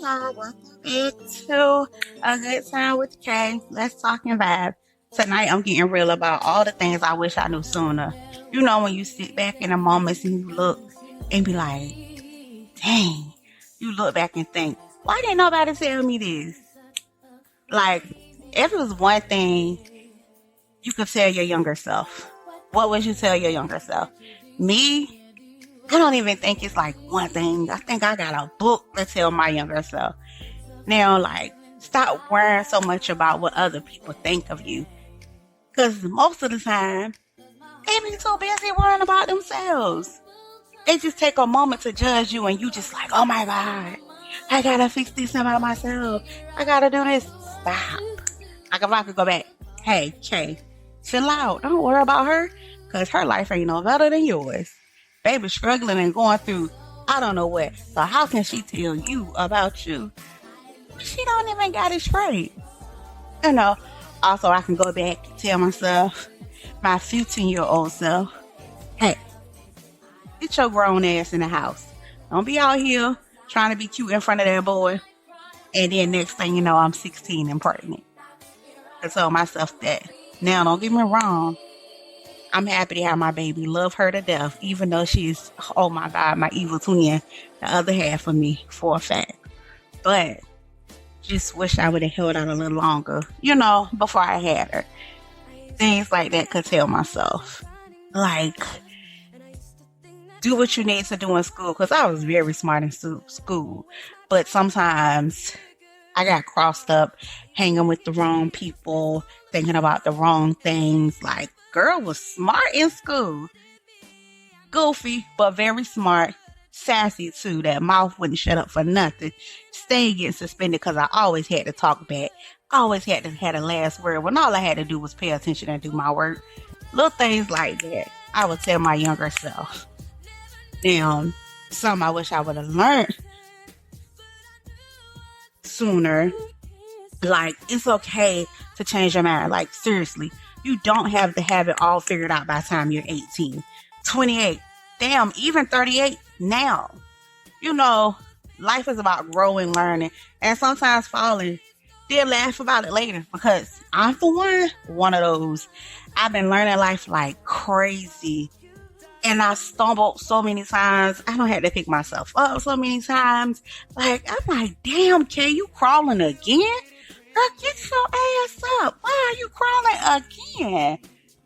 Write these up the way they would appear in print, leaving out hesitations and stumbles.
y'all. Welcome back to A Good Time with Kay. Let's talk and vibe. Tonight, I'm getting real about all the things I wish I knew sooner. You know, when you sit back in the moments and you look and be like, dang, you look back and think, why didn't nobody tell me this? Like, if it was one thing you could tell your younger self, what would you tell your younger self? Me, I don't even think it's like one thing. I think I got a book to tell my younger self. Now, like, stop worrying so much about what other people think of you. Because most of the time, they be too busy worrying about themselves. They just take a moment to judge you and you just like, oh my God, I gotta fix this about myself. I gotta do this. Stop. Like if I could go back, hey, Kay, chill out. Don't worry about her because her life ain't no better than yours. Baby struggling and going through I don't know what. So how can she tell you about you? She don't even got it straight. You know, also I can go back and tell myself, my 15-year-old self, hey, get your grown ass in the house. Don't be out here trying to be cute in front of that boy. And then next thing you know, I'm 16 and pregnant. I told myself that. Now, don't get me wrong. I'm happy to have my baby. Love her to death, even though she's, oh my God, my evil twin, the other half of me, for a fact. But just wish I would have held out a little longer, you know, before I had her. Things like that could tell myself. Like, do what you need to do in school, because I was very smart in school. But sometimes I got crossed up hanging with the wrong people, thinking about the wrong things. Like, girl was smart in school. Goofy, but very smart. Sassy, too. That mouth wouldn't shut up for nothing. Stay getting suspended because I always had to talk back. Always had to have the last word when all I had to do was pay attention and do my work. Little things like that, I would tell my younger self. Now, something I wish I would have learned sooner. Like, it's okay to change your mind. Like, seriously, you don't have to have it all figured out by the time you're 18, 28, damn, even 38 now. You know, life is about growing, learning, and sometimes falling. They'll laugh about it later because I'm, for one of those. I've been learning life like crazy. And I stumbled so many times. I don't have to pick myself up so many times. Like, I'm like, damn, Kay, you crawling again? Girl, get your ass up. Why are you crawling again?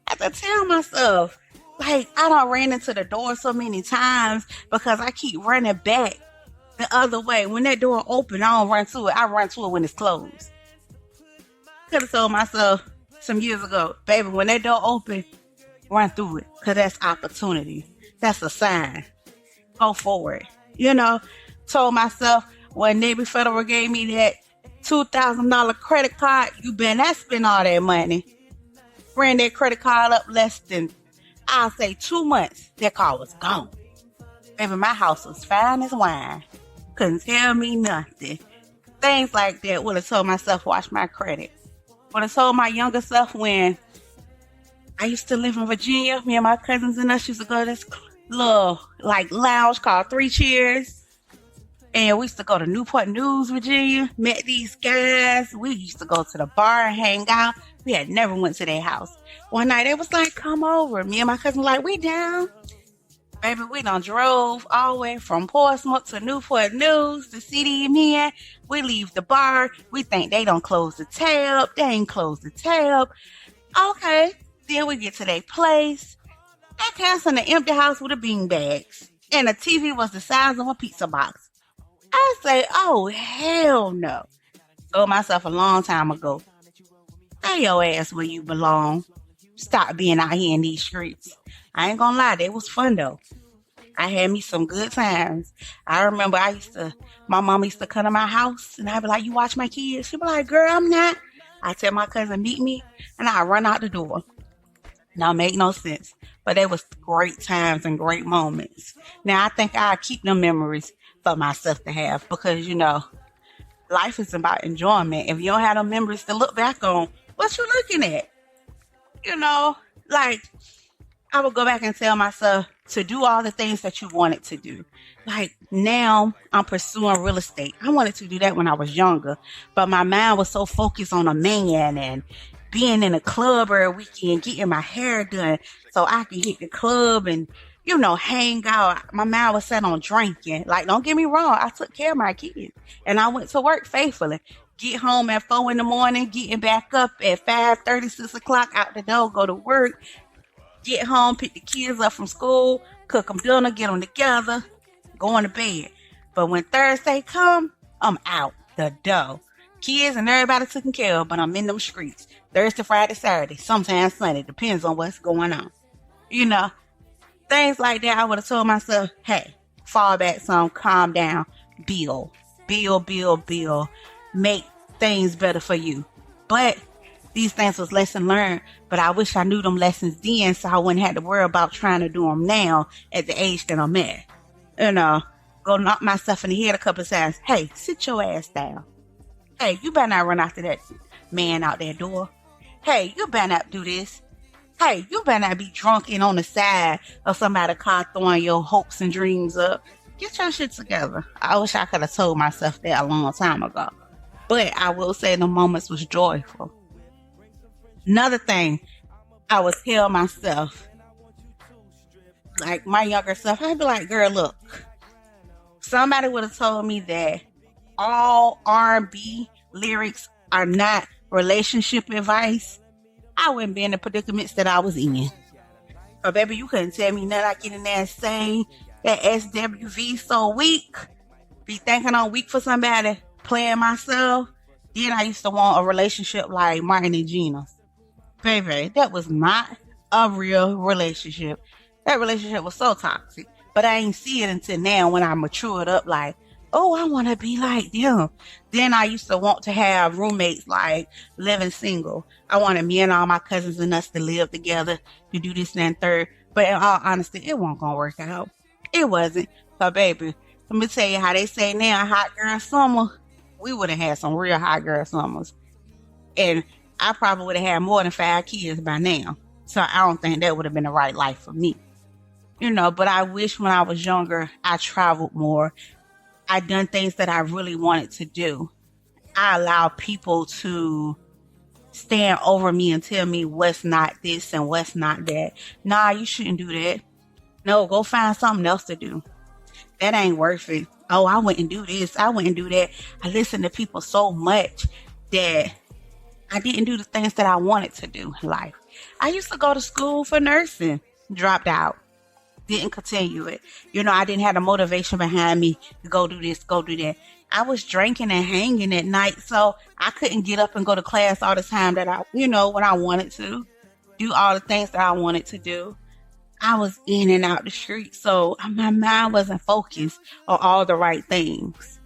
I have to tell myself, like, I done ran into the door so many times because I keep running back the other way. When that door open, I don't run to it. I run to it when it's closed. Could have told myself some years ago, baby, when that door open, run through it, because that's opportunity. That's a sign. Go forward. You know, told myself when Navy Federal gave me that $2,000 credit card, you better not spend all that money. Ran that credit card up less than, I'll say 2 months. That card was gone. Baby, my house was fine as wine. Couldn't tell me nothing. Things like that would have told myself, watch my credit. Would have told my younger self when I used to live in Virginia. Me and my cousins and us used to go to this little, like, lounge called Three Cheers. And we used to go to Newport News, Virginia. Met these guys. We used to go to the bar and hang out. We had never went to their house. One night, they was like, come over. Me and my cousin were like, we down. Baby, we done drove all the way from Portsmouth to Newport News to city me in. We leave the bar. We think they don't close the tab. They ain't closed the tab. Okay. Then we get to their place. They cast in an empty house with the bean bags. And the TV was the size of a pizza box. I say, oh, hell no. Told myself a long time ago, stay your ass where you belong. Stop being out here in these streets. I ain't gonna lie, they was fun though. I had me some good times. I remember my mama used to come to my house and I'd be like, you watch my kids? She'd be like, girl, I'm not. I tell my cousin, meet me, and I run out the door. Now, make no sense. But they was great times and great moments. Now, I think I'll keep them memories for myself to have because, you know, life is about enjoyment. If you don't have no memories to look back on, what you looking at? You know, like, I would go back and tell myself, to do all the things that you wanted to do. Like now I'm pursuing real estate. I wanted to do that when I was younger, but my mind was so focused on a man and being in a club every weekend, getting my hair done so I could hit the club and, hang out. My mind was set on drinking. Like, don't get me wrong. I took care of my kids and I went to work faithfully. Get home at 4 a.m, getting back up at 5:30, 6 o'clock, out the door, go to work, get home, pick the kids up from school, cook them dinner, get them together, going to bed. But when Thursday come, I'm out the door. Kids and everybody taken care of, but I'm in them streets. Thursday, Friday, Saturday, sometimes Sunday. Depends on what's going on. Things like that, I would have told myself, hey, fall back some, calm down, build. Make things better for you. But these things was lesson learned, but I wish I knew them lessons then so I wouldn't have to worry about trying to do them now at the age that I'm at. Go knock myself in the head a couple of times. Hey, sit your ass down. Hey, you better not run after that man out that door. Hey, you better not do this. Hey, you better not be drunk and on the side of somebody's car throwing your hopes and dreams up. Get your shit together. I wish I could have told myself that a long time ago. But I will say the moments was joyful. Another thing I would tell myself, like my younger self, I'd be like, girl, look, somebody would have told me that all R&B lyrics are not relationship advice, I wouldn't be in the predicaments that I was in. But baby, you couldn't tell me nothing. I get in there and sing that SWV so weak. Be thinking I'm weak for somebody, playing myself. Then I used to want a relationship like Martin and Gina's. Baby, that was not a real relationship. That relationship was so toxic. But I ain't see it until now when I matured up like, oh, I want to be like them. Then I used to want to have roommates like living single. I wanted me and all my cousins and us to live together, to do this and third. But in all honesty, it wasn't going to work out. It wasn't. So baby, let me tell you how they say now, hot girl summer. We would have had some real hot girl summers. And I probably would have had more than 5 kids by now. So I don't think that would have been the right life for me. But I wish when I was younger, I traveled more. I done things that I really wanted to do. I allowed people to stand over me and tell me what's not this and what's not that. Nah, you shouldn't do that. No, go find something else to do. That ain't worth it. Oh, I wouldn't do this. I wouldn't do that. I listened to people so much that I didn't do the things that I wanted to do in life. I used to go to school for nursing, dropped out, didn't continue it. I didn't have the motivation behind me to go do this, go do that. I was drinking and hanging at night, so I couldn't get up and go to class all the time that when I wanted to, do all the things that I wanted to do. I was in and out the street, so my mind wasn't focused on all the right things.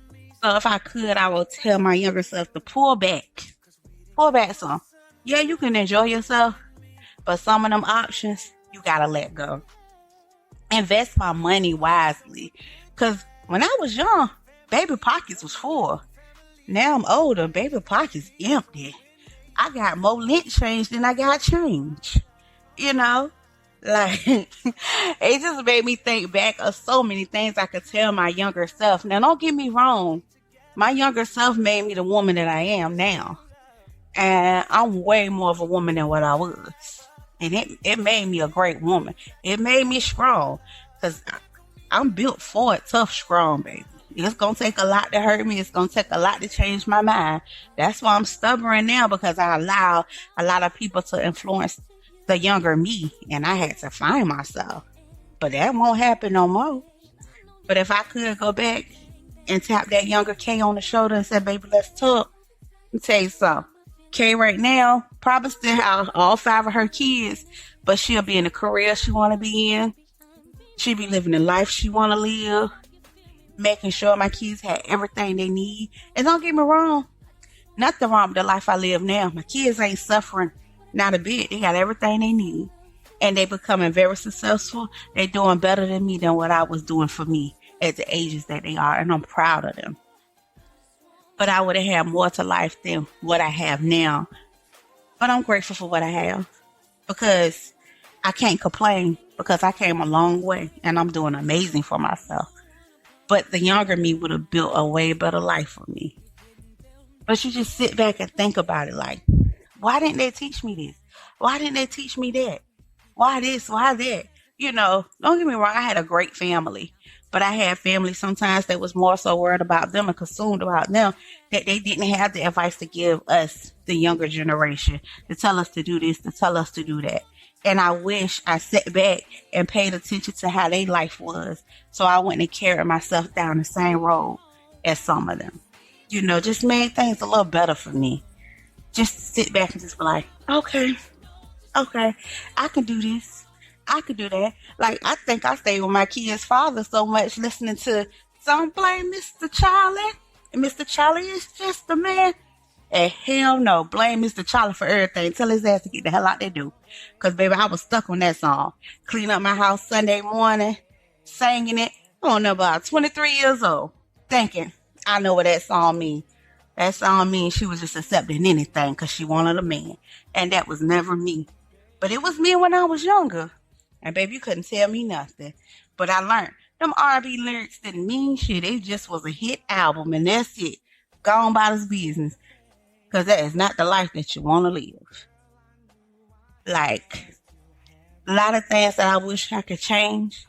So if I could, I would tell my younger self to pull back some. Yeah, you can enjoy yourself, but some of them options, you gotta let go. Invest my money wisely, because when I was young, baby pockets was full. Now I'm older, baby pockets empty. I got more lint change than I got change. Like, it just made me think back of so many things I could tell my younger self. Now, don't get me wrong. My younger self made me the woman that I am now. And I'm way more of a woman than what I was. And it made me a great woman. It made me strong. Because I'm built for it, tough, strong, baby. It's going to take a lot to hurt me. It's going to take a lot to change my mind. That's why I'm stubborn now, because I allow a lot of people to influence the younger me, and I had to find myself. But that won't happen no more. But if I could go back and tap that younger Kay on the shoulder and say, baby, let's talk. Let me tell you something. Kay right now probably still have all 5 of her kids, but she'll be in the career she want to be in. She'll be living the life she want to live, making sure my kids have everything they need. And don't get me wrong, nothing wrong with the life I live now. My kids ain't suffering not a bit. They got everything they need. And they becoming very successful. They doing better than me than what I was doing for me at the ages that they are. And I'm proud of them. But I would have had more to life than what I have now. But I'm grateful for what I have. Because I can't complain because I came a long way and I'm doing amazing for myself. But the younger me would have built a way better life for me. But you just sit back and think about it like, why didn't they teach me this? Why didn't they teach me that? Why this? Why that? Don't get me wrong, I had a great family. But I had family sometimes that was more so worried about them and consumed about them that they didn't have the advice to give us, the younger generation, to tell us to do this, to tell us to do that. And I wish I sat back and paid attention to how their life was so I wouldn't have carried myself down the same road as some of them. Just made things a little better for me. Just to sit back and just be like, okay, okay, I can do this. I could do that. Like, I think I stayed with my kid's father so much listening to Don't Blame Mr. Charlie. And Mr. Charlie is just a man. And hell no, blame Mr. Charlie for everything. Tell his ass to get the hell out there do. Because, baby, I was stuck on that song. Clean up my house Sunday morning, singing it. I don't know, about 23 years old, thinking, I know what that song means. That song means she was just accepting anything because she wanted a man. And that was never me. But it was me when I was younger. And baby, you couldn't tell me nothing. But I learned them R&B lyrics didn't mean shit. It just was a hit album and that's it. Gone by this business. Because that is not the life that you want to live. Like, a lot of things that I wish I could change.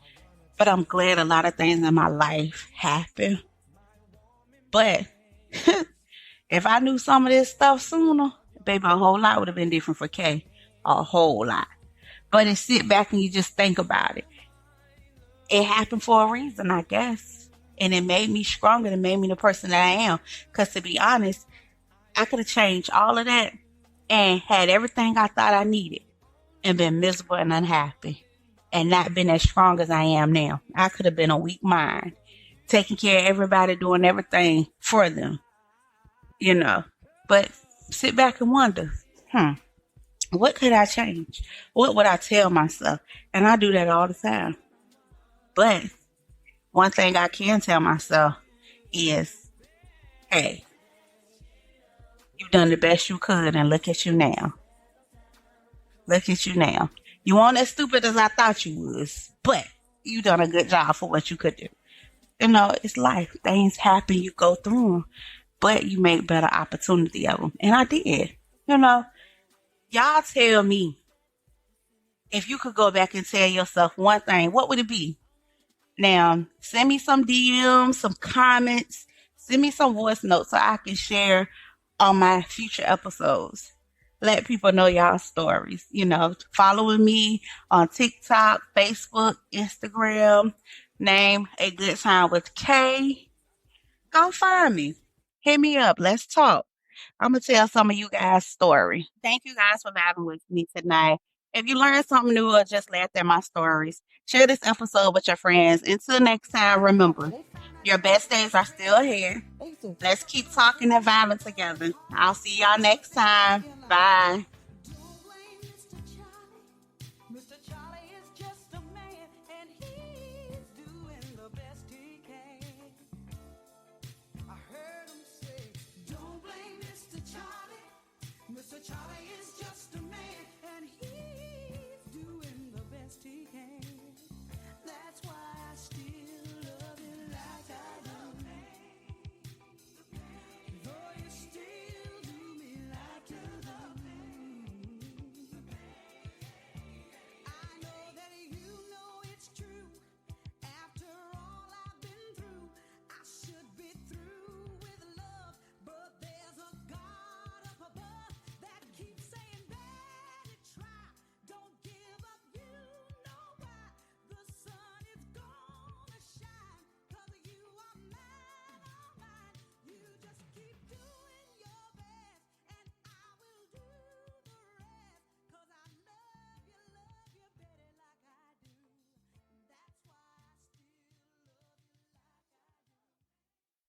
But I'm glad a lot of things in my life happened. But if I knew some of this stuff sooner, baby, a whole lot would have been different for Kay. A whole lot. But it sit back and you just think about it. It happened for a reason, I guess. And it made me stronger. It made me the person that I am. Because to be honest, I could have changed all of that and had everything I thought I needed and been miserable and unhappy and not been as strong as I am now. I could have been a weak mind, taking care of everybody, doing everything for them, But sit back and wonder, what could I change? What would I tell myself? And I do that all the time. But one thing I can tell myself is, hey, you've done the best you could and look at you now. Look at you now. You weren't as stupid as I thought you was, but you done a good job for what you could do. It's life. Things happen, you go through them, but you make better opportunity of them. And I did. Y'all tell me, if you could go back and tell yourself one thing, what would it be? Now, send me some DMs, some comments, send me some voice notes so I can share on my future episodes. Let people know y'all stories. Following me on TikTok, Facebook, Instagram. Name A Good Time with Kay. Go find me. Hit me up. Let's talk. I'm going to tell some of you guys' story. Thank you guys for vibing with me tonight. If you learned something new or just laughed at my stories, share this episode with your friends. Until next time, remember, your best days are still ahead. Let's keep talking and vibing together. I'll see y'all next time. Bye. Mr. Charlie is just a